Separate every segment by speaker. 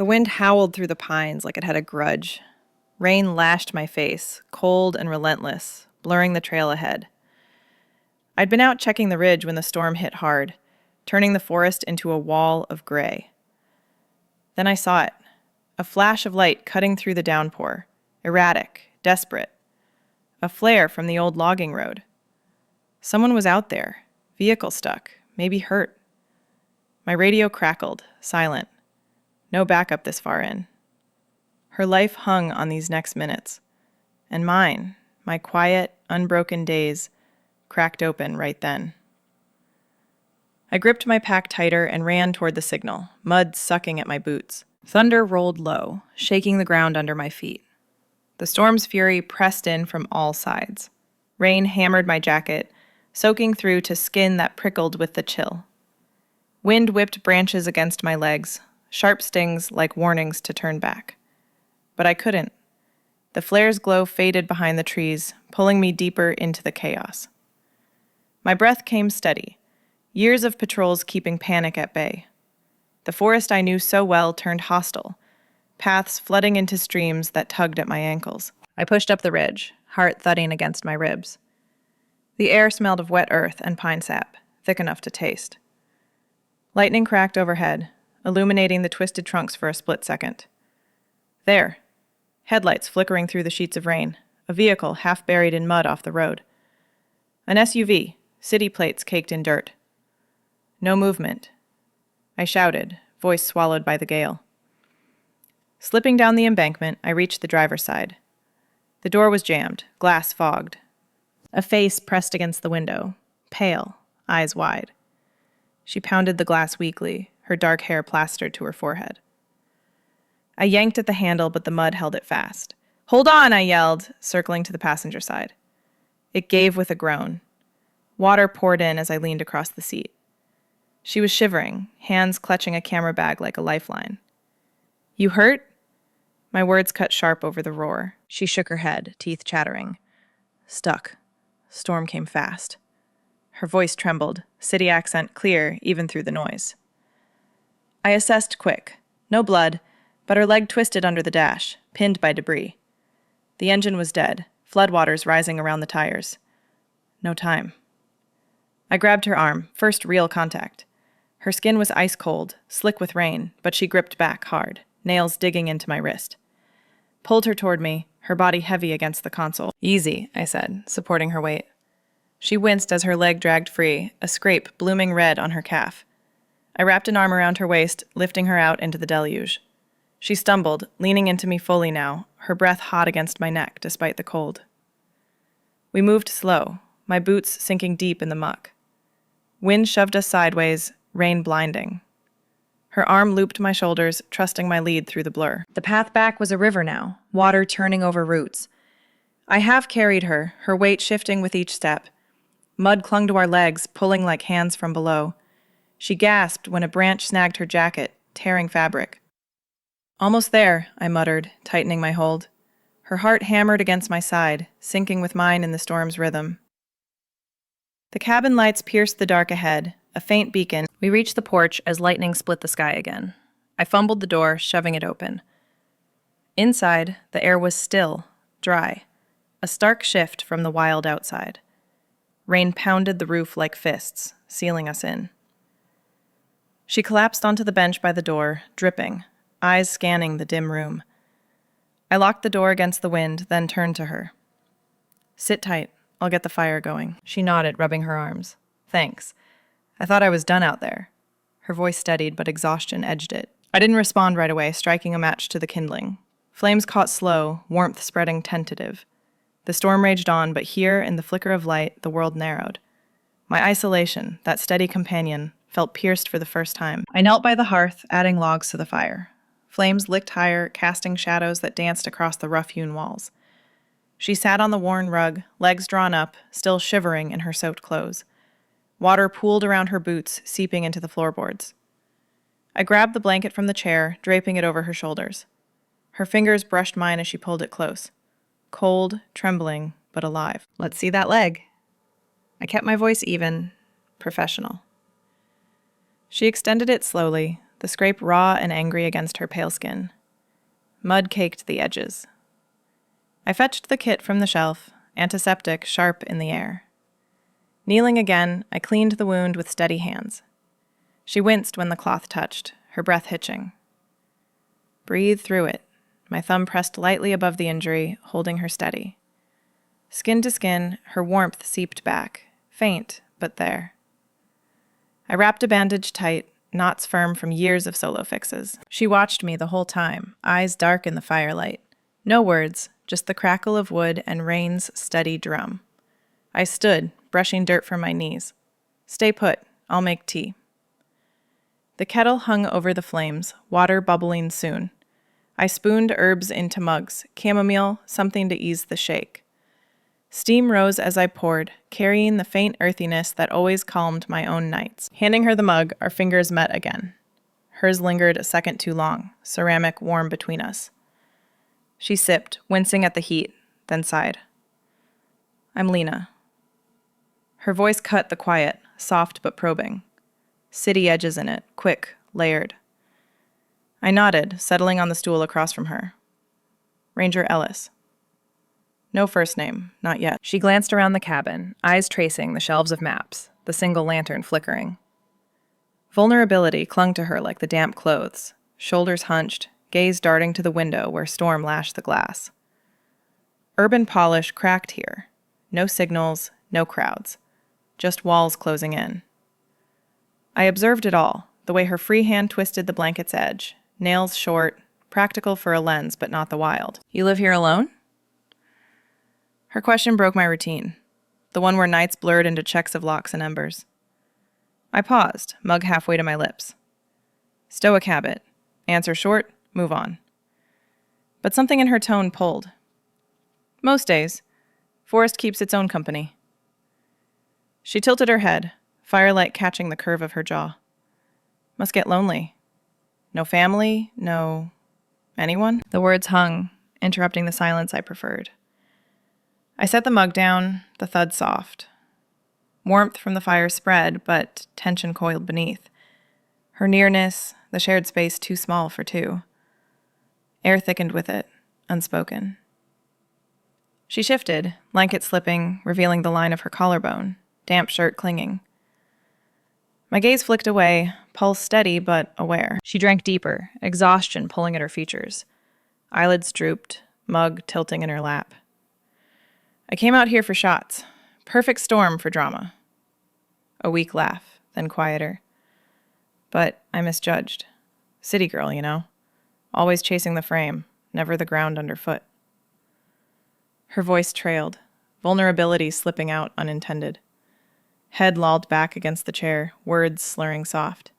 Speaker 1: The wind howled through the pines like it had a grudge. Rain lashed my face, cold and relentless, blurring the trail ahead. I'd been out checking the ridge when the storm hit hard, turning the forest into a wall of gray. Then I saw it, a flash of light cutting through the downpour, erratic, desperate. A flare from the old logging road. Someone was out there, vehicle stuck, maybe hurt. My radio crackled, silent. No backup this far in. Her life hung on these next minutes. And mine, my quiet, unbroken days, cracked open right then. I gripped my pack tighter and ran toward the signal, mud sucking at my boots. Thunder rolled low, shaking the ground under my feet. The storm's fury pressed in from all sides. Rain hammered my jacket, soaking through to skin that prickled with the chill. Wind whipped branches against my legs, sharp stings like warnings to turn back. But I couldn't. The flare's glow faded behind the trees, pulling me deeper into the chaos. My breath came steady, years of patrols keeping panic at bay. The forest I knew so well turned hostile, paths flooding into streams that tugged at my ankles. I pushed up the ridge, heart thudding against my ribs. The air smelled of wet earth and pine sap, thick enough to taste. Lightning cracked overhead, illuminating the twisted trunks for a split second. There, headlights flickering through the sheets of rain, a vehicle half buried in mud off the road. An SUV, city plates caked in dirt. No movement. I shouted, voice swallowed by the gale. Slipping down the embankment, I reached the driver's side. The door was jammed, glass fogged. A face pressed against the window, pale, eyes wide. She pounded the glass weakly, her dark hair plastered to her forehead. I yanked at the handle, but the mud held it fast. "Hold on," I yelled, circling to the passenger side. It gave with a groan. Water poured in as I leaned across the seat. She was shivering, hands clutching a camera bag like a lifeline. "You hurt?" My words cut sharp over the roar. She shook her head, teeth chattering. "Stuck." Storm came fast. Her voice trembled, city accent clear even through the noise. I assessed quick. No blood, but her leg twisted under the dash, pinned by debris. The engine was dead, floodwaters rising around the tires. No time. I grabbed her arm, first real contact. Her skin was ice cold, slick with rain, but she gripped back hard, nails digging into my wrist. Pulled her toward me, her body heavy against the console. "Easy," I said, supporting her weight. She winced as her leg dragged free, a scrape blooming red on her calf. I wrapped an arm around her waist, lifting her out into the deluge. She stumbled, leaning into me fully now, her breath hot against my neck despite the cold. We moved slow, my boots sinking deep in the muck. Wind shoved us sideways, rain blinding. Her arm looped my shoulders, trusting my lead through the blur. The path back was a river now, water churning over roots. I half carried her, her weight shifting with each step. Mud clung to our legs, pulling like hands from below. She gasped when a branch snagged her jacket, tearing fabric. "Almost there," I muttered, tightening my hold. Her heart hammered against my side, sinking with mine in the storm's rhythm. The cabin lights pierced the dark ahead, a faint beacon. We reached the porch as lightning split the sky again. I fumbled the door, shoving it open. Inside, the air was still, dry, a stark shift from the wild outside. Rain pounded the roof like fists, sealing us in. She collapsed onto the bench by the door, dripping, eyes scanning the dim room. I locked the door against the wind, then turned to her. "Sit tight. I'll get the fire going." She nodded, rubbing her arms. "Thanks. I thought I was done out there." Her voice steadied, but exhaustion edged it. I didn't respond right away, striking a match to the kindling. Flames caught slow, warmth spreading tentative. The storm raged on, but here, in the flicker of light, the world narrowed. My isolation, that steady companion, felt pierced for the first time. I knelt by the hearth, adding logs to the fire. Flames licked higher, casting shadows that danced across the rough-hewn walls. She sat on the worn rug, legs drawn up, still shivering in her soaked clothes. Water pooled around her boots, seeping into the floorboards. I grabbed the blanket from the chair, draping it over her shoulders. Her fingers brushed mine as she pulled it close. Cold, trembling, but alive. "Let's see that leg." I kept my voice even, professional. She extended it slowly, the scrape raw and angry against her pale skin. Mud caked the edges. I fetched the kit from the shelf, antiseptic sharp in the air. Kneeling again, I cleaned the wound with steady hands. She winced when the cloth touched, her breath hitching. Breathe through it, my thumb pressed lightly above the injury, holding her steady. Skin to skin, her warmth seeped back, faint, but there. I wrapped a bandage tight, knots firm from years of solo fixes. She watched me the whole time, eyes dark in the firelight. No words, just the crackle of wood and Rain's steady drum. I stood, brushing dirt from my knees. Stay put, I'll make tea. The kettle hung over the flames, water bubbling soon. I spooned herbs into mugs, chamomile, something to ease the shake. Steam rose as I poured, carrying the faint earthiness that always calmed my own nights. Handing her the mug, our fingers met again. Hers lingered a second too long, ceramic warm between us. She sipped, wincing at the heat, then sighed. I'm Lena. Her voice cut the quiet, soft but probing. City edges in it, quick, layered. I nodded, settling on the stool across from her. Ranger Ellis. No first name, not yet. She glanced around the cabin, eyes tracing the shelves of maps, the single lantern flickering. Vulnerability clung to her like the damp clothes, shoulders hunched, gaze darting to the window where storm lashed the glass. Urban polish cracked here. No signals, no crowds. Just walls closing in. I observed it all, the way her free hand twisted the blanket's edge, nails short, practical for a lens but not the wild. You live here alone? Her question broke my routine, the one where nights blurred into checks of locks and embers. I paused, mug halfway to my lips. Stoic habit. Answer short, move on. But something in her tone pulled. Most days, forest keeps its own company. She tilted her head, firelight catching the curve of her jaw. Must get lonely. No family, no... anyone? The words hung, interrupting the silence I preferred. I set the mug down, the thud soft. Warmth from the fire spread, but tension coiled beneath. Her nearness, the shared space too small for two. Air thickened with it, unspoken. She shifted, blanket slipping, revealing the line of her collarbone, damp shirt clinging. My gaze flicked away, pulse steady but aware. She drank deeper, exhaustion pulling at her features. Eyelids drooped, mug tilting in her lap. I came out here for shots. Perfect storm for drama. A weak laugh, then quieter. But I misjudged. City girl, you know. Always chasing the frame, never the ground underfoot. Her voice trailed, vulnerability slipping out unintended. Head lolled back against the chair, words slurring soft.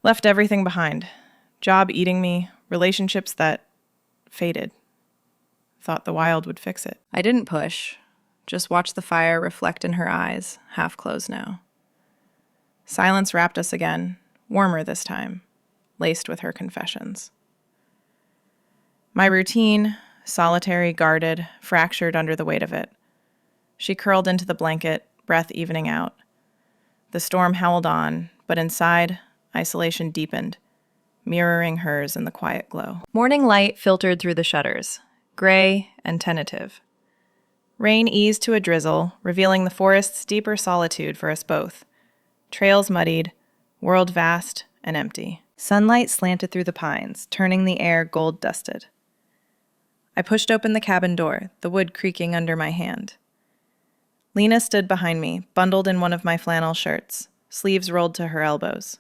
Speaker 1: Left everything behind. Job eating me, relationships that faded. Thought the wild would fix it. I didn't push, just watched the fire reflect in her eyes, half closed now. Silence wrapped us again, warmer this time, laced with her confessions. My routine, solitary, guarded, fractured under the weight of it. She curled into the blanket, breath evening out. The storm howled on, but inside, isolation deepened, mirroring hers in the quiet glow. Morning light filtered through the shutters, gray and tentative. Rain eased to a drizzle, revealing the forest's deeper solitude for us both. Trails muddied, world vast and empty. Sunlight slanted through the pines, turning the air gold-dusted. I pushed open the cabin door, the wood creaking under my hand. Lena stood behind me, bundled in one of my flannel shirts, sleeves rolled to her elbows.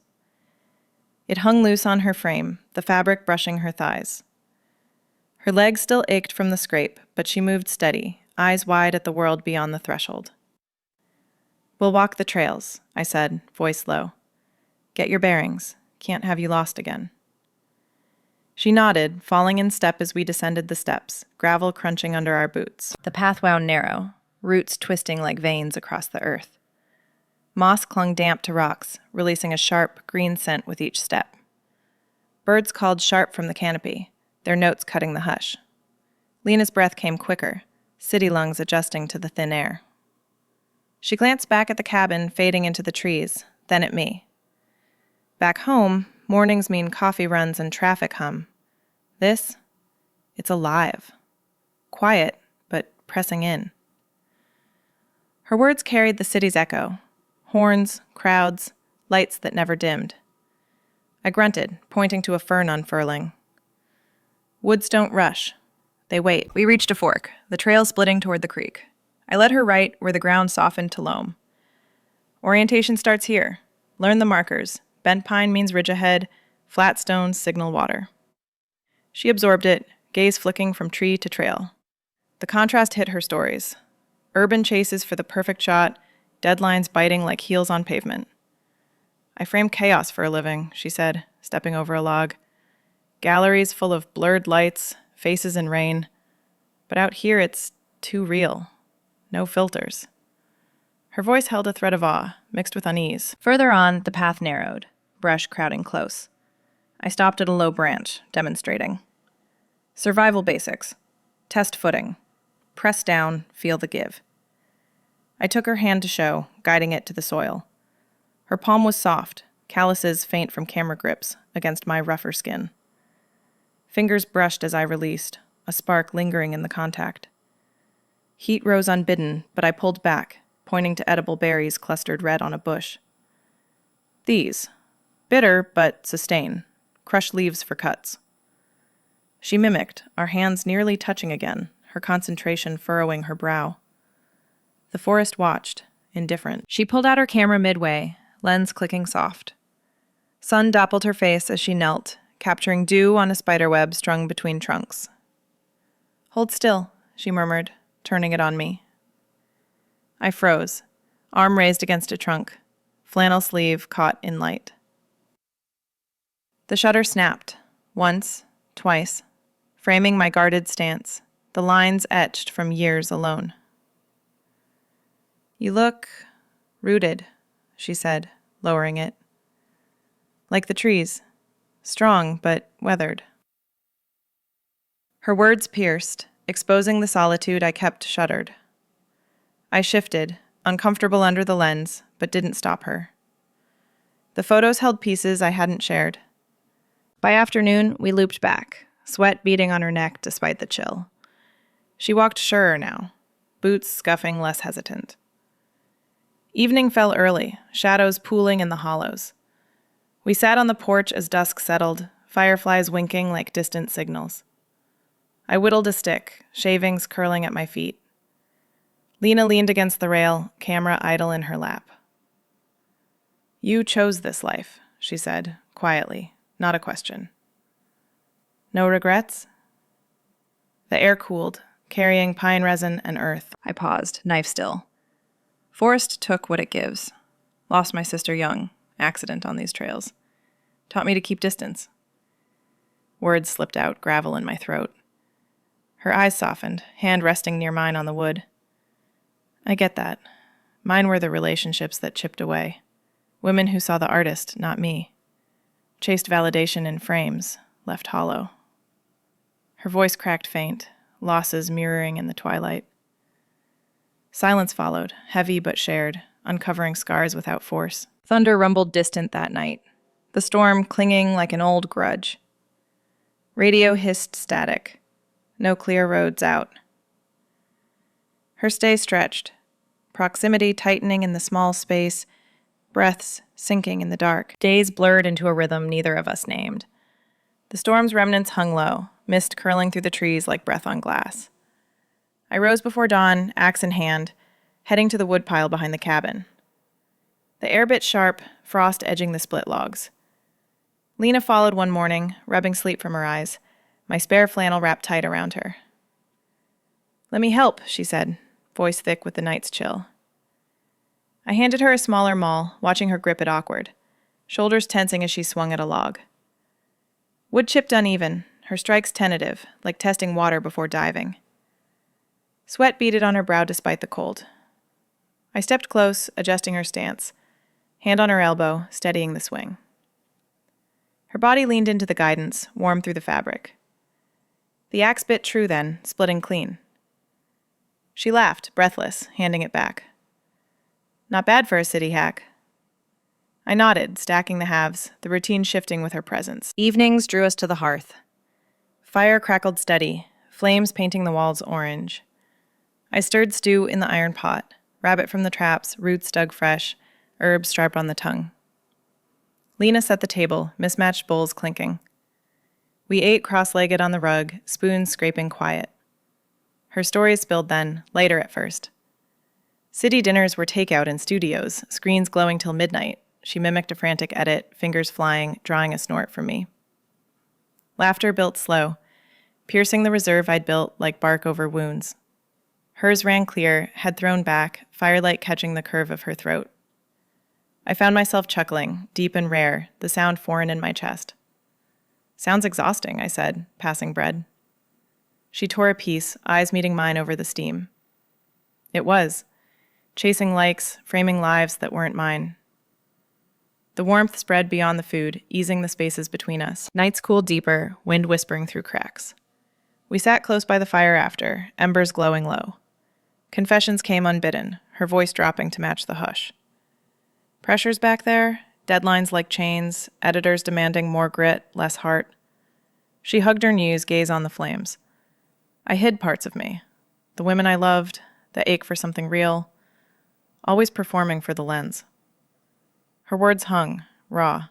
Speaker 1: It hung loose on her frame, the fabric brushing her thighs. Her legs still ached from the scrape, but she moved steady, eyes wide at the world beyond the threshold. We'll walk the trails, I said, voice low. Get your bearings. Can't have you lost again. She nodded, falling in step as we descended the steps, gravel crunching under our boots. The path wound narrow, roots twisting like veins across the earth. Moss clung damp to rocks, releasing a sharp, green scent with each step. Birds called sharp from the canopy, their notes cutting the hush. Lena's breath came quicker, city lungs adjusting to the thin air. She glanced back at the cabin fading into the trees, then at me. Back home, mornings mean coffee runs and traffic hum. This, it's alive. Quiet, but pressing in. Her words carried the city's echo. Horns, crowds, lights that never dimmed. I grunted, pointing to a fern unfurling. Woods don't rush. They wait. We reached a fork, the trail splitting toward the creek. I led her right where the ground softened to loam. Orientation starts here. Learn the markers. Bent pine means ridge ahead. Flat stones signal water. She absorbed it, gaze flicking from tree to trail. The contrast hit her stories. Urban chases for the perfect shot, deadlines biting like heels on pavement. I frame chaos for a living, she said, stepping over a log. Galleries full of blurred lights, faces in rain. But out here it's too real. No filters. Her voice held a thread of awe, mixed with unease. Further on, the path narrowed, brush crowding close. I stopped at a low branch, demonstrating. Survival basics. Test footing. Press down, feel the give. I took her hand to show, guiding it to the soil. Her palm was soft, calluses faint from camera grips against my rougher skin. Fingers brushed as I released, a spark lingering in the contact. Heat rose unbidden, but I pulled back, pointing to edible berries clustered red on a bush. These. Bitter, but sustain. Crush leaves for cuts. She mimicked, our hands nearly touching again, her concentration furrowing her brow. The forest watched, indifferent. She pulled out her camera midway, lens clicking soft. Sun dappled her face as she knelt, capturing dew on a spiderweb strung between trunks. Hold still, she murmured, turning it on me. I froze, arm raised against a trunk, flannel sleeve caught in light. The shutter snapped, once, twice, framing my guarded stance, the lines etched from years alone. You look rooted, she said, lowering it. Like the trees, strong but weathered. Her words pierced, exposing the solitude I kept shuttered. I shifted, uncomfortable under the lens, but didn't stop her. The photos held pieces I hadn't shared. By afternoon, we looped back, sweat beading on her neck despite the chill. She walked surer now, boots scuffing less hesitant. Evening fell early, shadows pooling in the hollows. We sat on the porch as dusk settled, fireflies winking like distant signals. I whittled a stick, shavings curling at my feet. Lena leaned against the rail, camera idle in her lap. You chose this life, she said, quietly, not a question. No regrets? The air cooled, carrying pine resin and earth. I paused, knife still. Forest took what it gives. Lost my sister young, accident on these trails. Taught me to keep distance. Words slipped out, gravel in my throat. Her eyes softened, hand resting near mine on the wood. I get that. Mine were the relationships that chipped away. Women who saw the artist, not me. Chased validation in frames, left hollow. Her voice cracked faint, losses mirroring in the twilight. Silence followed, heavy but shared, uncovering scars without force. Thunder rumbled distant that night, the storm clinging like an old grudge. Radio hissed static. No clear roads out. Her stay stretched, proximity tightening in the small space, breaths sinking in the dark. Days blurred into a rhythm neither of us named. The storm's remnants hung low, mist curling through the trees like breath on glass. I rose before dawn, axe in hand, heading to the woodpile behind the cabin. The air bit sharp, frost edging the split logs. Lena followed one morning, rubbing sleep from her eyes, my spare flannel wrapped tight around her. Let me help, she said, voice thick with the night's chill. I handed her a smaller maul, watching her grip it awkward, shoulders tensing as she swung at a log. Wood chipped uneven, her strikes tentative, like testing water before diving. Sweat beaded on her brow despite the cold. I stepped close, adjusting her stance, hand on her elbow, steadying the swing. Her body leaned into the guidance, warm through the fabric. The axe bit true then, splitting clean. She laughed, breathless, handing it back. Not bad for a city hack. I nodded, stacking the halves, the routine shifting with her presence. Evenings drew us to the hearth. Fire crackled steady, flames painting the walls orange. I stirred stew in the iron pot, rabbit from the traps, roots dug fresh, herbs striped on the tongue. Lena set the table, mismatched bowls clinking. We ate cross-legged on the rug, spoons scraping quiet. Her stories spilled then, lighter at first. City dinners were takeout in studios, screens glowing till midnight. She mimicked a frantic edit, fingers flying, drawing a snort from me. Laughter built slow, piercing the reserve I'd built like bark over wounds. Hers ran clear, head thrown back, firelight catching the curve of her throat. I found myself chuckling, deep and rare, the sound foreign in my chest. "Sounds exhausting," I said, passing bread. She tore a piece, eyes meeting mine over the steam. It was, chasing likes, framing lives that weren't mine. The warmth spread beyond the food, easing the spaces between us. Nights cooled deeper, wind whispering through cracks. We sat close by the fire after, embers glowing low. Confessions came unbidden, her voice dropping to match the hush. Pressures back there, deadlines like chains, editors demanding more grit, less heart. She hugged her knees, gaze on the flames. I hid parts of me, the women I loved, the ache for something real, always performing for the lens. Her words hung, raw.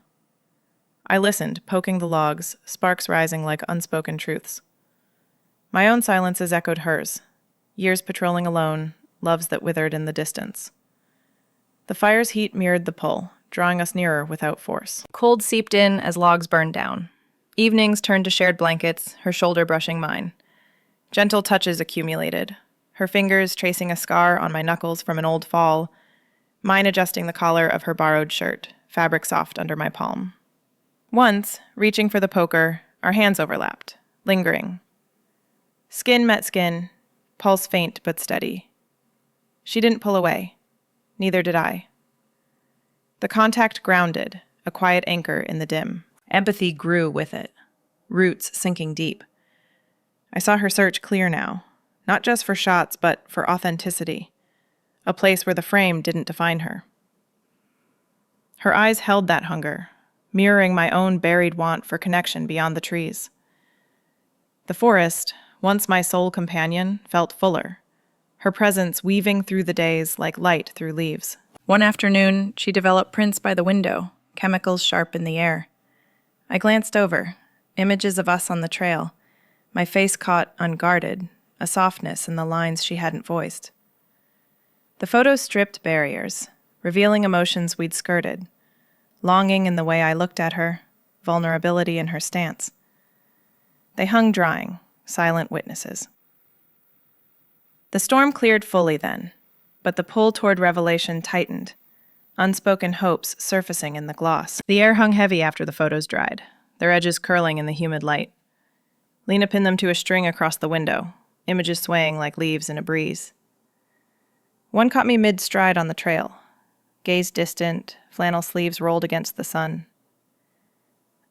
Speaker 1: I listened, poking the logs, sparks rising like unspoken truths. My own silences echoed hers, years patrolling alone, loves that withered in the distance. The fire's heat mirrored the pull, drawing us nearer without force. Cold seeped in as logs burned down. Evenings turned to shared blankets, her shoulder brushing mine. Gentle touches accumulated, her fingers tracing a scar on my knuckles from an old fall, mine adjusting the collar of her borrowed shirt, fabric soft under my palm. Once, reaching for the poker, our hands overlapped, lingering. Skin met skin, pulse faint but steady. She didn't pull away. Neither did I. The contact grounded, a quiet anchor in the dim. Empathy grew with it, roots sinking deep. I saw her search clear now, not just for shots, but for authenticity, a place where the frame didn't define her. Her eyes held that hunger, mirroring my own buried want for connection beyond the trees. The forest, once my sole companion, felt fuller, her presence weaving through the days like light through leaves. One afternoon, she developed prints by the window, chemicals sharp in the air. I glanced over, images of us on the trail, my face caught unguarded, a softness in the lines she hadn't voiced. The photos stripped barriers, revealing emotions we'd skirted, longing in the way I looked at her, vulnerability in her stance. They hung drying, silent witnesses. The storm cleared fully then, but the pull toward revelation tightened, unspoken hopes surfacing in the gloss. The air hung heavy after the photos dried, their edges curling in the humid light. Lena pinned them to a string across the window, images swaying like leaves in a breeze. One caught me mid-stride on the trail, gaze distant, flannel sleeves rolled against the sun.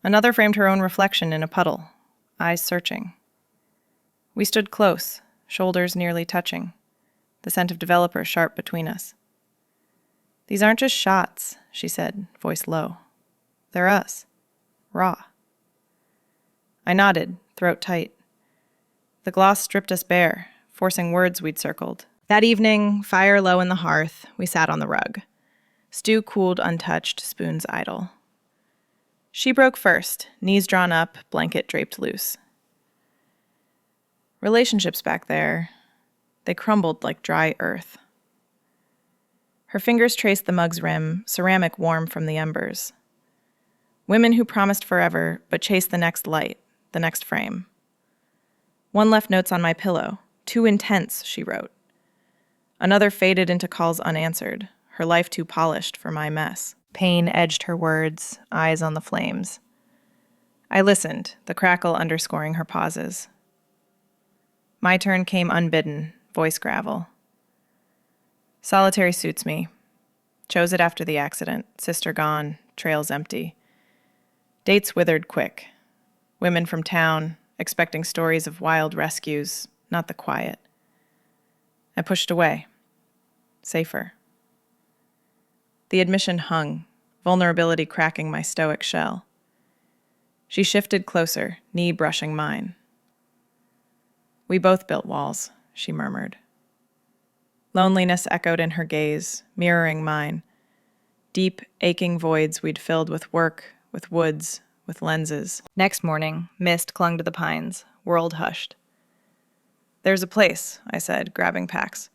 Speaker 1: Another framed her own reflection in a puddle, eyes searching. We stood close, shoulders nearly touching, the scent of developer sharp between us. "These aren't just shots," she said, voice low. "They're us. Raw." I nodded, throat tight. The gloss stripped us bare, forcing words we'd circled. That evening, fire low in the hearth, we sat on the rug. Stew cooled untouched, spoons idle. She broke first, knees drawn up, blanket draped loose. Relationships back there, they crumbled like dry earth. Her fingers traced the mug's rim, ceramic warm from the embers. Women who promised forever, but chased the next light, the next frame. One left notes on my pillow. "Too intense," she wrote. Another faded into calls unanswered, her life too polished for my mess. Pain edged her words, eyes on the flames. I listened, the crackle underscoring her pauses. My turn came unbidden, voice gravel. "Solitary suits me. Chose it after the accident, sister gone, trails empty. Dates withered quick. Women from town, expecting stories of wild rescues, not the quiet. I pushed away. Safer." The admission hung, vulnerability cracking my stoic shell. She shifted closer, knee brushing mine. "We both built walls," she murmured. Loneliness echoed in her gaze, mirroring mine. Deep, aching voids we'd filled with work, with woods, with lenses. Next morning, mist clung to the pines, world hushed. "There's a place," I said, grabbing packs.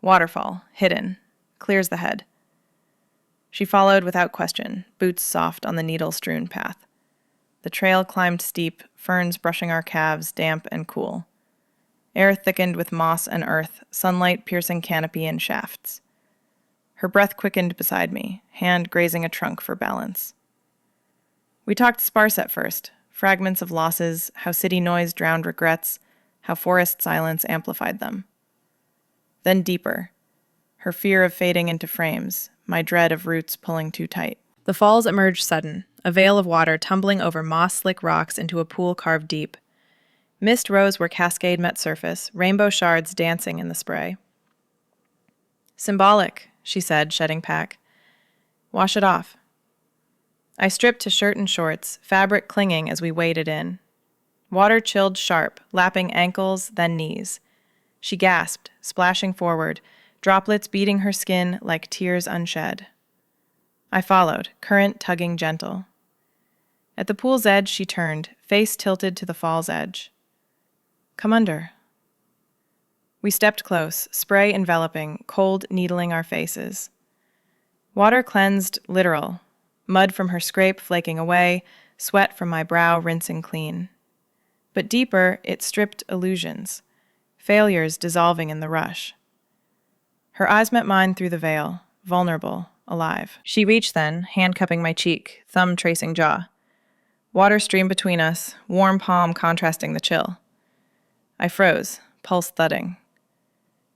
Speaker 1: "Waterfall, hidden, clears the head." She followed without question, boots soft on the needle-strewn path. The trail climbed steep, ferns brushing our calves, damp and cool. Air thickened with moss and earth, sunlight piercing canopy and shafts. Her breath quickened beside me, hand grazing a trunk for balance. We talked sparse at first, fragments of losses, how city noise drowned regrets, how forest silence amplified them. Then deeper, her fear of fading into frames, my dread of roots pulling too tight. The falls emerged sudden, a veil of water tumbling over moss-slick rocks into a pool carved deep. Mist rose where cascade met surface, rainbow shards dancing in the spray. "Symbolic," she said, shedding pack. "Wash it off." I stripped to shirt and shorts, fabric clinging as we waded in. Water chilled sharp, lapping ankles, then knees. She gasped, splashing forward, droplets beating her skin like tears unshed. I followed, current tugging gentle. At the pool's edge she turned, face tilted to the fall's edge. "Come under." We stepped close, spray enveloping, cold needling our faces. Water cleansed, literal. Mud from her scrape flaking away, sweat from my brow rinsing clean. But deeper, it stripped illusions, failures dissolving in the rush. Her eyes met mine through the veil, vulnerable, alive. She reached then, hand cupping my cheek, thumb tracing jaw. Water streamed between us, warm palm contrasting the chill. I froze, pulse thudding.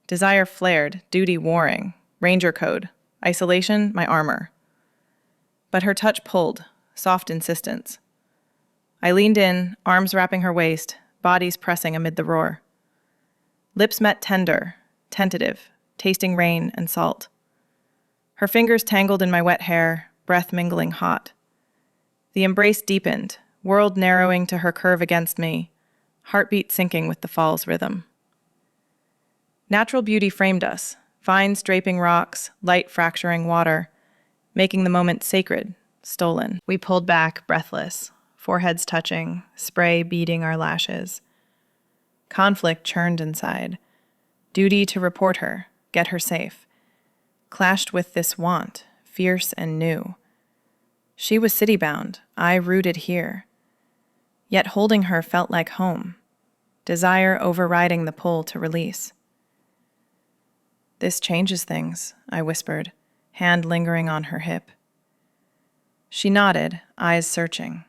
Speaker 1: Desire flared, duty warring, ranger code, isolation, my armor. But her touch pulled, soft insistence. I leaned in, arms wrapping her waist, bodies pressing amid the roar. Lips met tender, tentative, tasting rain and salt. Her fingers tangled in my wet hair, breath mingling hot. The embrace deepened, world narrowing to her curve against me, heartbeat syncing with the fall's rhythm. Natural beauty framed us, vines draping rocks, light fracturing water, making the moment sacred, stolen. We pulled back, breathless, foreheads touching, spray beading our lashes. Conflict churned inside. Duty to report her, get her safe. Clashed with this want, fierce and new. She was city-bound, I rooted here. Yet holding her felt like home, desire overriding the pull to release. "This changes things," I whispered, hand lingering on her hip. She nodded, eyes searching.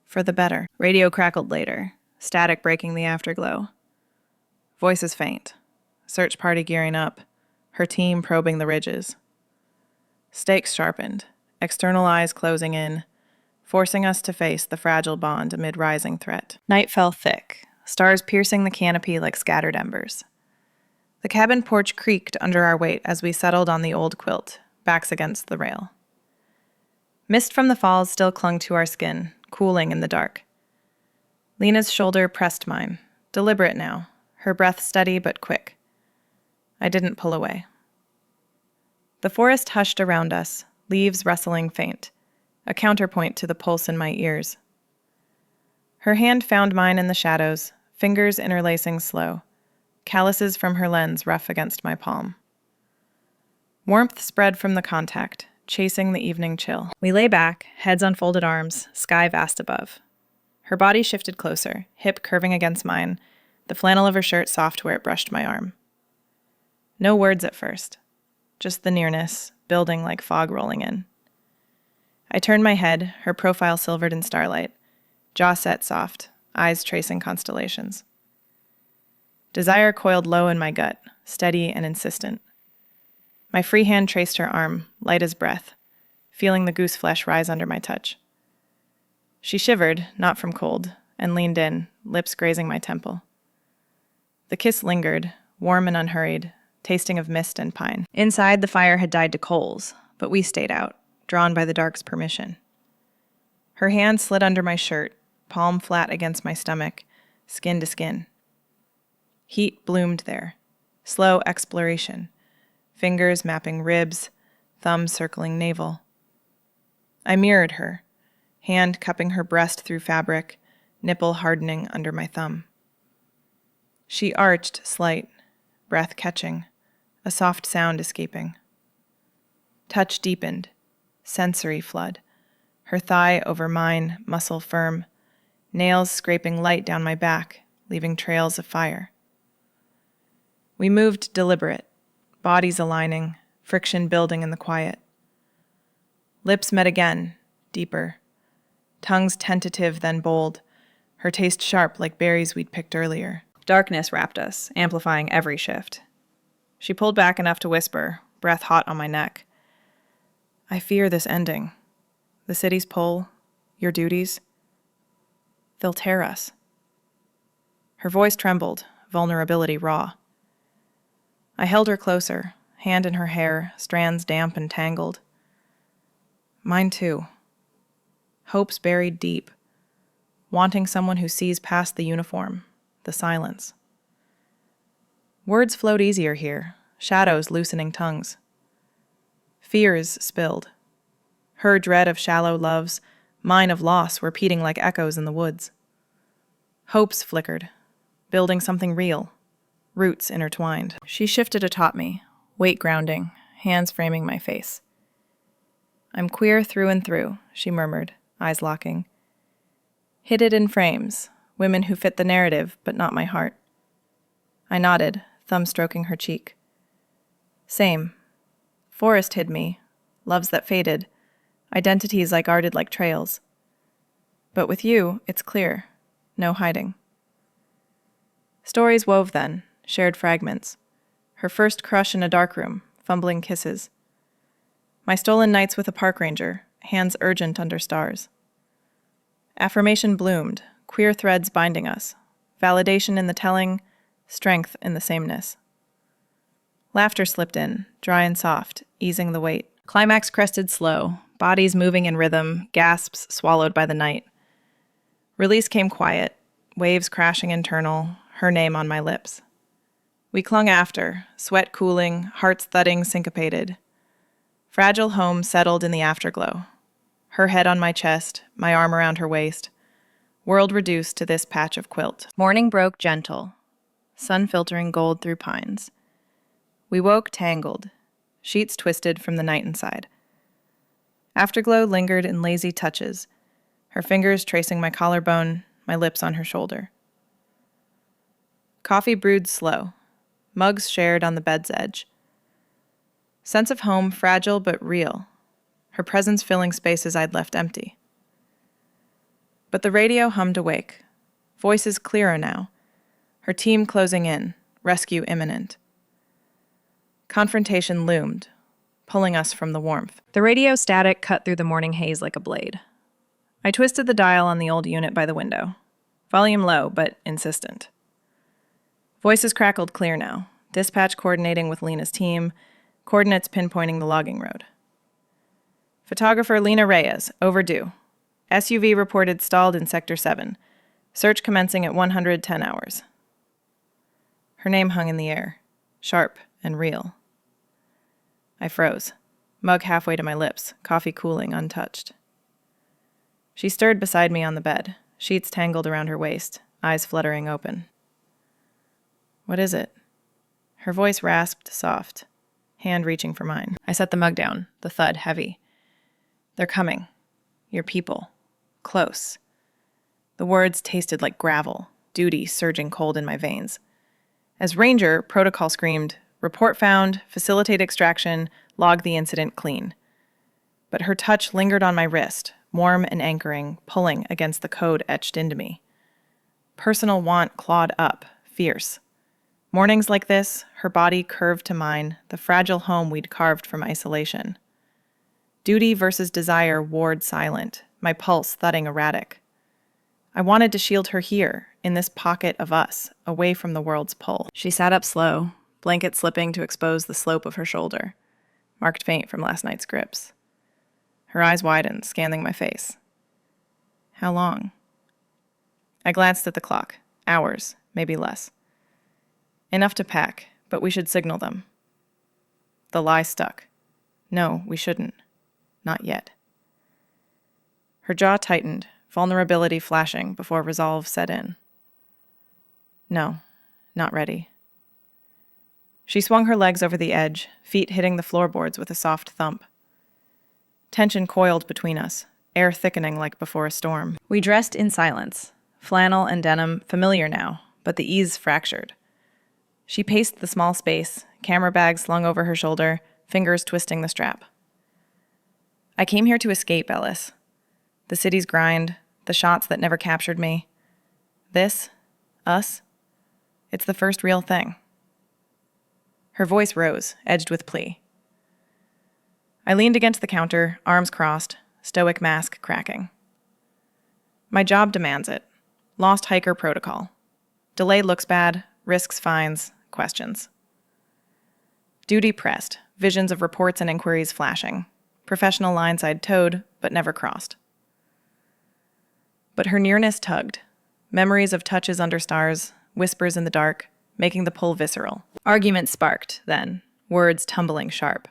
Speaker 1: "For the better." Radio crackled later, static breaking the afterglow. Voices faint. Search party gearing up, her team probing the ridges. Stakes sharpened, external eyes closing in, forcing us to face the fragile bond amid rising threat. Night fell thick, stars piercing the canopy like scattered embers. The cabin porch creaked under our weight as we settled on the old quilt, backs against the rail. Mist from the falls still clung to our skin, cooling in the dark. Lena's shoulder pressed mine, deliberate now, her breath steady but quick. I didn't pull away. The forest hushed around us, leaves rustling faint, a counterpoint to the pulse in my ears. Her hand found mine in the shadows, fingers interlacing slow, calluses from her lens rough against my palm. Warmth spread from the contact, chasing the evening chill. We lay back, heads on folded arms, sky vast above. Her body shifted closer, hip curving against mine, the flannel of her shirt soft where it brushed my arm. No words at first, just the nearness, building like fog rolling in. I turned my head, her profile silvered in starlight, jaw set soft, eyes tracing constellations. Desire coiled low in my gut, steady and insistent. My free hand traced her arm, light as breath, feeling the goose flesh rise under my touch. She shivered, not from cold, and leaned in, lips grazing my temple. The kiss lingered, warm and unhurried, tasting of mist and pine. Inside, the fire had died to coals, but we stayed out, drawn by the dark's permission. Her hand slid under my shirt, palm flat against my stomach, skin to skin. Heat bloomed there. Slow exploration. Fingers mapping ribs, thumbs circling navel. I mirrored her, hand cupping her breast through fabric, nipple hardening under my thumb. She arched slight, breath catching, a soft sound escaping. Touch deepened, sensory flood, her thigh over mine, muscle firm, nails scraping light down my back, leaving trails of fire. We moved deliberate, bodies aligning, friction building in the quiet. Lips met again, deeper, tongues tentative then bold, her taste sharp like berries we'd picked earlier. Darkness wrapped us, amplifying every shift. She pulled back enough to whisper, breath hot on my neck. I fear this ending. The city's pull, your duties, they'll tear us. Her voice trembled, vulnerability raw. I held her closer, hand in her hair, strands damp and tangled. Mine too. Hopes buried deep, wanting someone who sees past the uniform, the silence. Words flowed easier here, shadows loosening tongues. Fears spilled. Her dread of shallow loves, mine of loss repeating like echoes in the woods. Hopes flickered, building something real, roots intertwined. She shifted atop me, weight grounding, hands framing my face. I'm queer through and through, she murmured, eyes locking. Hid in frames, women who fit the narrative, but not my heart. I nodded, thumb stroking her cheek. Same. Forest hid me, loves that faded, identities I guarded like trails. But with you, it's clear, no hiding. Stories wove then, shared fragments. Her first crush in a darkroom, fumbling kisses. My stolen nights with a park ranger, hands urgent under stars. Affirmation bloomed, queer threads binding us. Validation in the telling, strength in the sameness. Laughter slipped in, dry and soft, easing the weight. Climax crested slow, bodies moving in rhythm, gasps swallowed by the night. Release came quiet, waves crashing internal, her name on my lips. We clung after, sweat cooling, hearts thudding syncopated. Fragile home settled in the afterglow. Her head on my chest, my arm around her waist. World reduced to this patch of quilt. Morning broke gentle, sun filtering gold through pines. We woke tangled, sheets twisted from the night inside. Afterglow lingered in lazy touches, her fingers tracing my collarbone, my lips on her shoulder. Coffee brewed slow, mugs shared on the bed's edge. Sense of home fragile but real, her presence filling spaces I'd left empty. But the radio hummed awake, voices clearer now, her team closing in, rescue imminent. Confrontation loomed, pulling us from the warmth. The radio static cut through the morning haze like a blade. I twisted the dial on the old unit by the window. Volume low, but insistent. Voices crackled clear now, dispatch coordinating with Lena's team, coordinates pinpointing the logging road. Photographer Lena Reyes, overdue. SUV reported stalled in Sector 7. Search commencing at 110 hours. Her name hung in the air, sharp and real. I froze, mug halfway to my lips, coffee cooling untouched. She stirred beside me on the bed, sheets tangled around her waist, eyes fluttering open. What is it? Her voice rasped soft, hand reaching for mine. I set the mug down, the thud heavy. They're coming. Your people. Close. The words tasted like gravel, duty surging cold in my veins. As Ranger, protocol screamed, report found, facilitate extraction, log the incident clean. But her touch lingered on my wrist, warm and anchoring, pulling against the code etched into me. Personal want clawed up, fierce. Mornings like this, her body curved to mine, the fragile home we'd carved from isolation. Duty versus desire warred silent, my pulse thudding erratic. I wanted to shield her here, in this pocket of us, away from the world's pull. She sat up slow, blanket slipping to expose the slope of her shoulder, marked faint from last night's grips. Her eyes widened, scanning my face. How long? I glanced at the clock. Hours, maybe less. Enough to pack, but we should signal them. The lie stuck. No, we shouldn't. Not yet. Her jaw tightened, vulnerability flashing before resolve set in. No, not ready. She swung her legs over the edge, feet hitting the floorboards with a soft thump. Tension coiled between us, air thickening like before a storm. We dressed in silence, flannel and denim familiar now, but the ease fractured. She paced the small space, camera bag slung over her shoulder, fingers twisting the strap. I came here to escape, Ellis. The city's grind, the shots that never captured me. This, us, it's the first real thing. Her voice rose, edged with plea. I leaned against the counter, arms crossed, Stoic mask cracking. My job demands it. Lost hiker protocol. Delay looks bad, risks fines, questions. Duty pressed, visions of reports and inquiries flashing. Professional lines I'd towed, but never crossed. But her nearness tugged. Memories of touches under stars, whispers in the dark, making the pull visceral. Argument sparked, then, words tumbling sharp.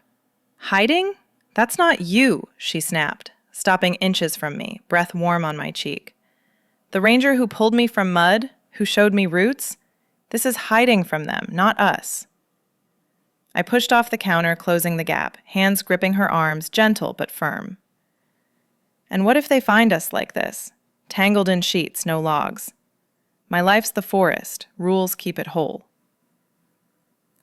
Speaker 1: Hiding? That's not you, she snapped, stopping inches from me, breath warm on my cheek. The ranger who pulled me from mud, who showed me roots, this is hiding from them, not us. I pushed off the counter, closing the gap, hands gripping her arms, gentle but firm. And what if they find us like this? Tangled in sheets, no logs. My life's the forest, rules keep it whole.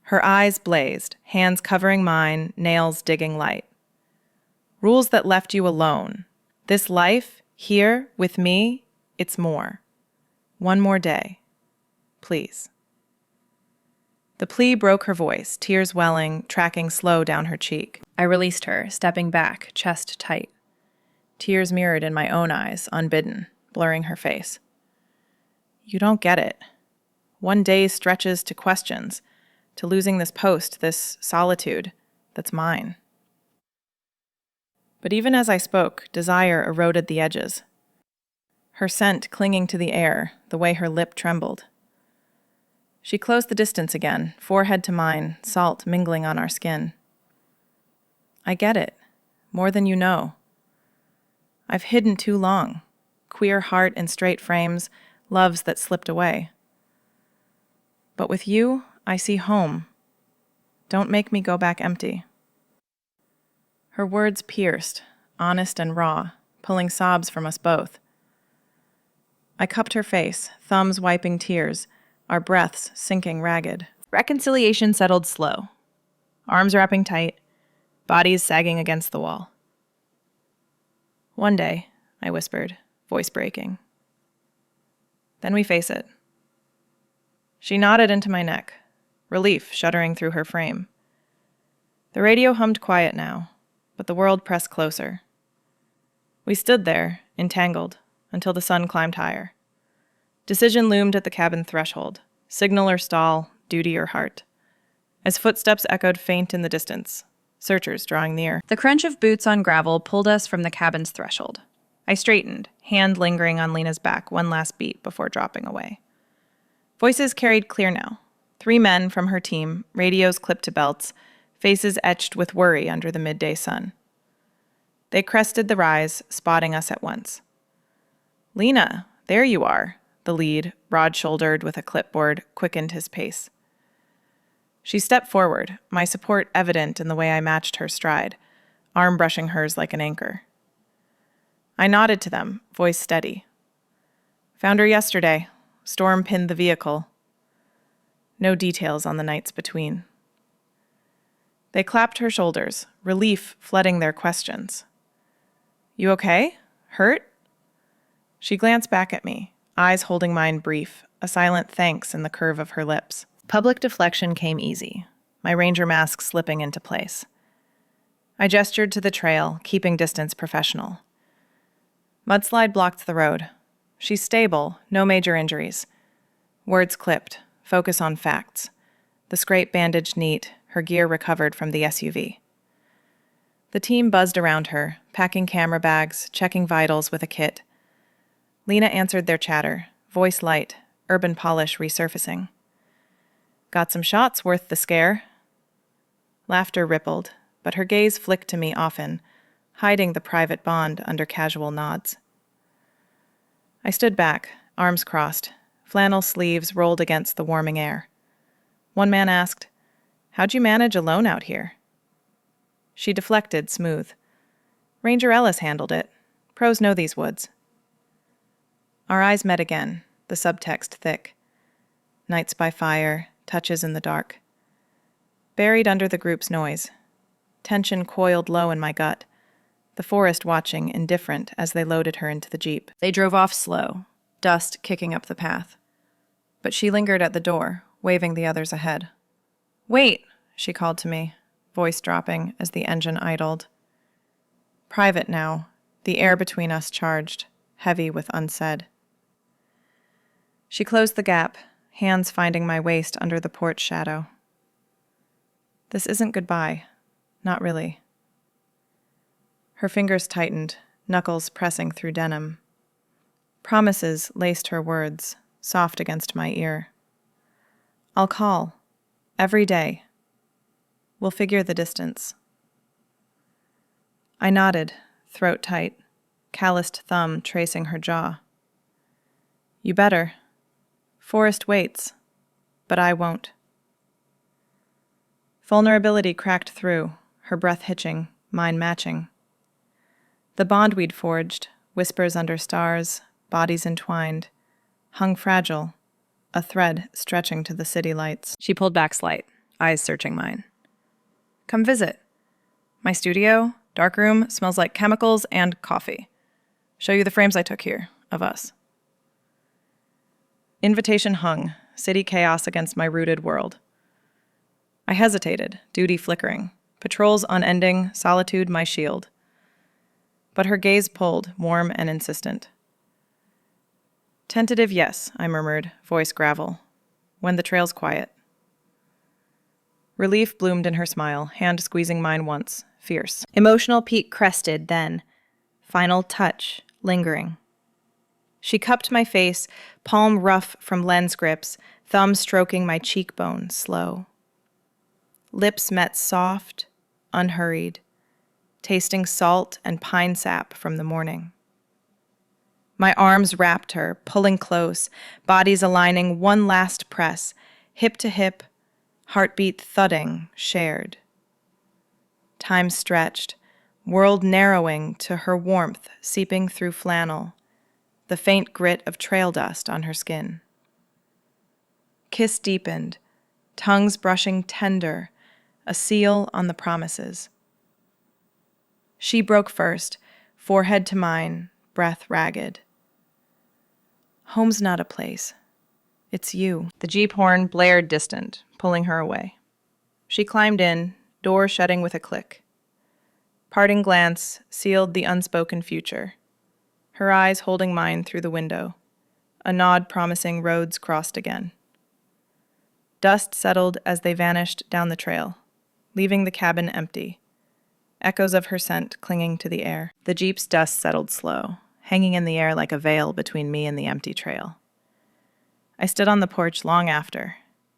Speaker 1: Her eyes blazed, hands covering mine, nails digging light. Rules that left you alone. This life, here, with me, it's more. One more day. Please. The plea broke her voice, tears welling, tracking slow down her cheek. I released her, stepping back, chest tight. Tears mirrored in my own eyes, unbidden, blurring her face. You don't get it. One day stretches to questions, to losing this post, this solitude that's mine. But even as I spoke, desire eroded the edges. Her scent clinging to the air, the way her lip trembled. She closed the distance again, forehead to mine, salt mingling on our skin. I get it, more than you know. I've hidden too long. Queer heart in straight frames, loves that slipped away. But with you, I see home. Don't make me go back empty. Her words pierced, honest and raw, pulling sobs from us both. I cupped her face, thumbs wiping tears, our breaths sinking ragged. Reconciliation settled slow. Arms wrapping tight, bodies sagging against the wall. One day, I whispered, voice breaking. Then we face it. She nodded into my neck, relief shuddering through her frame. The radio hummed quiet now, but the world pressed closer. We stood there, entangled, until the sun climbed higher. Decision loomed at the cabin threshold, signal or stall, duty or heart. As footsteps echoed faint in the distance, searchers drawing near. The crunch of boots on gravel pulled us from the cabin's threshold. I straightened, hand lingering on Lena's back one last beat before dropping away. Voices carried clear now. 3 men from her team, radios clipped to belts, faces etched with worry under the midday sun. They crested the rise, spotting us at once. Lena, there you are, the lead, broad-shouldered with a clipboard, quickened his pace. She stepped forward, my support evident in the way I matched her stride, arm brushing hers like an anchor. I nodded to them, voice steady. Found her yesterday. Storm pinned the vehicle. No details on the nights between. They clapped her shoulders, relief flooding their questions. You okay? Hurt? She glanced back at me, eyes holding mine brief, a silent thanks in the curve of her lips. Public deflection came easy, my ranger mask slipping into place. I gestured to the trail, keeping distance professional. Mudslide blocked the road. She's stable, no major injuries. Words clipped, focus on facts. The scrape bandaged neat, her gear recovered from the SUV. The team buzzed around her, packing camera bags, checking vitals with a kit. Lena answered their chatter, voice light, urban polish resurfacing. "Got some shots worth the scare?" Laughter rippled, but her gaze flicked to me often, hiding the private bond under casual nods. I stood back, arms crossed, flannel sleeves rolled against the warming air. One man asked, "How'd you manage alone out here?" She deflected, smooth. "Ranger Ellis handled it. Pros know these woods." Our eyes met again, the subtext thick. Nights by fire, touches in the dark. Buried under the group's noise. Tension coiled low in my gut, the forest watching, indifferent, as they loaded her into the Jeep. They drove off slow, dust kicking up the path. But she lingered at the door, waving the others ahead. "Wait," she called to me, voice dropping as the engine idled. Private now, the air between us charged, heavy with unsaid. She closed the gap, hands finding my waist under the porch shadow. "This isn't goodbye. Not really." Her fingers tightened, knuckles pressing through denim. Promises laced her words, soft against my ear. "I'll call. Every day. We'll figure the distance." I nodded, throat tight, calloused thumb tracing her jaw. "You better. Forest waits, but I won't." Vulnerability cracked through, her breath hitching, mine matching. The bond we'd forged, whispers under stars, bodies entwined, hung fragile, a thread stretching to the city lights. She pulled back slight, eyes searching mine. "Come visit. My studio, dark room, smells like chemicals and coffee. Show you the frames I took here, of us." Invitation hung, city chaos against my rooted world. I hesitated, duty flickering, patrols unending, solitude my shield. But her gaze pulled, warm and insistent. "Tentative yes," I murmured, voice gravel. "When the trail's quiet." Relief bloomed in her smile, hand squeezing mine once, fierce. Emotional peak crested then. Final touch, lingering. She cupped my face, palm rough from lens grips, thumb stroking my cheekbone, slow. Lips met soft, unhurried, tasting salt and pine sap from the morning. My arms wrapped her, pulling close, bodies aligning one last press, hip to hip, heartbeat thudding, shared. Time stretched, world narrowing to her warmth seeping through flannel, the faint grit of trail dust on her skin. Kiss deepened, tongues brushing tender, a seal on the promises. She broke first, forehead to mine, breath ragged. "Home's not a place. It's you." The Jeep horn blared distant, pulling her away. She climbed in, door shutting with a click. Parting glance sealed the unspoken future, her eyes holding mine through the window, a nod promising roads crossed again. Dust settled as they vanished down the trail, leaving the cabin empty, echoes of her scent clinging to the air. The Jeep's dust settled slow, hanging in the air like a veil between me and the empty trail. I stood on the porch long after,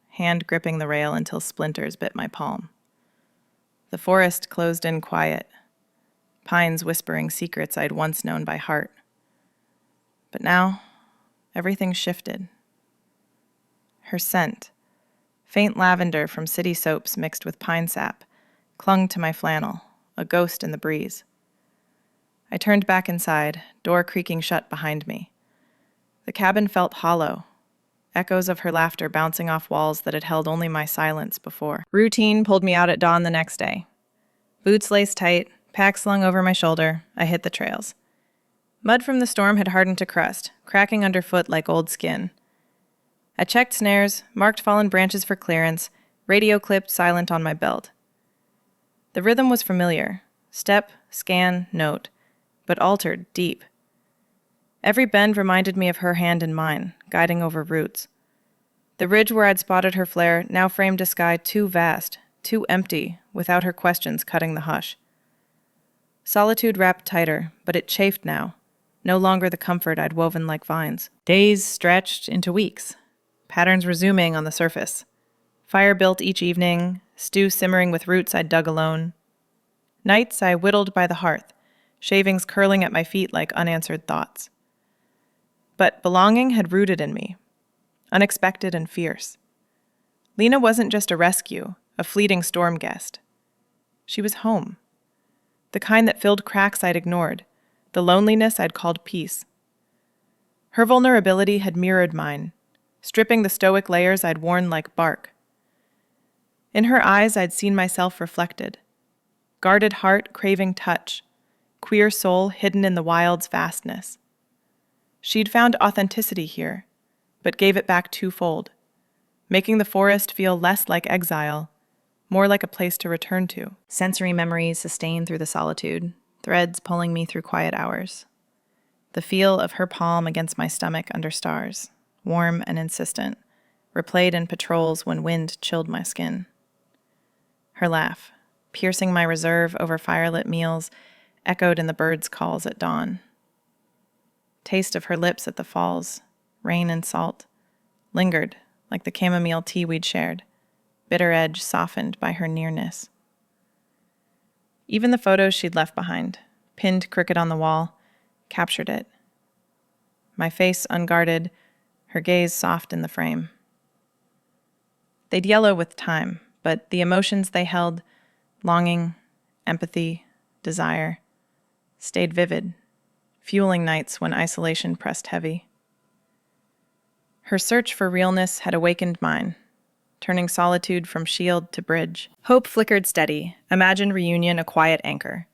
Speaker 1: hand gripping the rail until splinters bit my palm. The forest closed in quiet, pines whispering secrets I'd once known by heart. But now, everything shifted. Her scent, faint lavender from city soaps mixed with pine sap, clung to my flannel, a ghost in the breeze. I turned back inside, door creaking shut behind me. The cabin felt hollow, echoes of her laughter bouncing off walls that had held only my silence before. Routine pulled me out at dawn the next day. Boots laced tight, pack slung over my shoulder, I hit the trails. Mud from the storm had hardened to crust, cracking underfoot like old skin. I checked snares, marked fallen branches for clearance, radio clipped silent on my belt. The rhythm was familiar, step, scan, note, but altered, deep. Every bend reminded me of her hand in mine, guiding over roots. The ridge where I'd spotted her flare now framed a sky too vast, too empty, without her questions cutting the hush. Solitude wrapped tighter, but it chafed now, no longer the comfort I'd woven like vines. Days stretched into weeks, patterns resuming on the surface. Fire built each evening, stew simmering with roots I'd dug alone. Nights I whittled by the hearth, shavings curling at my feet like unanswered thoughts. But belonging had rooted in me, unexpected and fierce. Lena wasn't just a rescue, a fleeting storm guest. She was home. The kind that filled cracks I'd ignored, the loneliness I'd called peace. Her vulnerability had mirrored mine, stripping the stoic layers I'd worn like bark. In her eyes I'd seen myself reflected. Guarded heart craving touch, queer soul hidden in the wild's vastness. She'd found authenticity here, but gave it back twofold, making the forest feel less like exile, more like a place to return to. Sensory memories sustained through the solitude, threads pulling me through quiet hours. The feel of her palm against my stomach under stars, warm and insistent, replayed in patrols when wind chilled my skin. Her laugh, piercing my reserve over firelit meals, echoed in the birds' calls at dawn. Taste of her lips at the falls, rain and salt, lingered like the chamomile tea we'd shared, bitter edge softened by her nearness. Even the photos she'd left behind, pinned crooked on the wall, captured it. My face unguarded, her gaze soft in the frame. They'd yellow with time, but the emotions they held, longing, empathy, desire, stayed vivid, fueling nights when isolation pressed heavy. Her search for realness had awakened mine, turning solitude from shield to bridge. Hope flickered steady, imagined reunion a quiet anchor.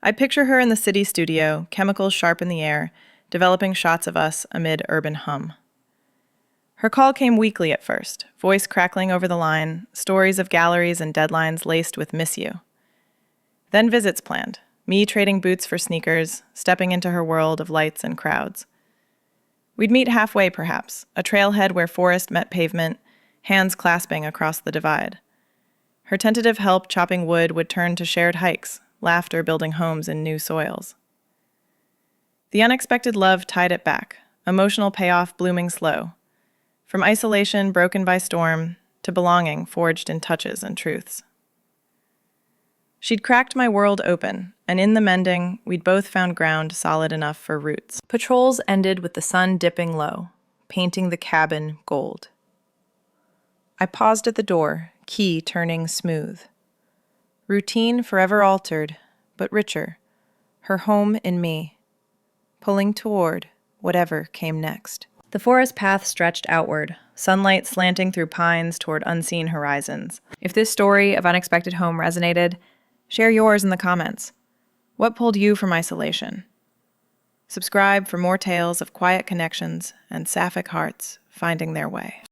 Speaker 1: I picture her in the city studio, chemicals sharp in the air, developing shots of us amid urban hum. Her call came weekly at first, voice crackling over the line, stories of galleries and deadlines laced with miss you. Then visits planned, me trading boots for sneakers, stepping into her world of lights and crowds. We'd meet halfway, perhaps, a trailhead where forest met pavement, hands clasping across the divide. Her tentative help chopping wood would turn to shared hikes, laughter building homes in new soils. The unexpected love tied it back, emotional payoff blooming slow. From isolation broken by storm to belonging forged in touches and truths. She'd cracked my world open, and in the mending, we'd both found ground solid enough for roots. Patrols ended with the sun dipping low, painting the cabin gold. I paused at the door, key turning smooth. Routine forever altered, but richer, her home in me, pulling toward whatever came next. The forest path stretched outward, sunlight slanting through pines toward unseen horizons. If this story of unexpected home resonated, share yours in the comments. What pulled you from isolation? Subscribe for more tales of quiet connections and Sapphic hearts finding their way.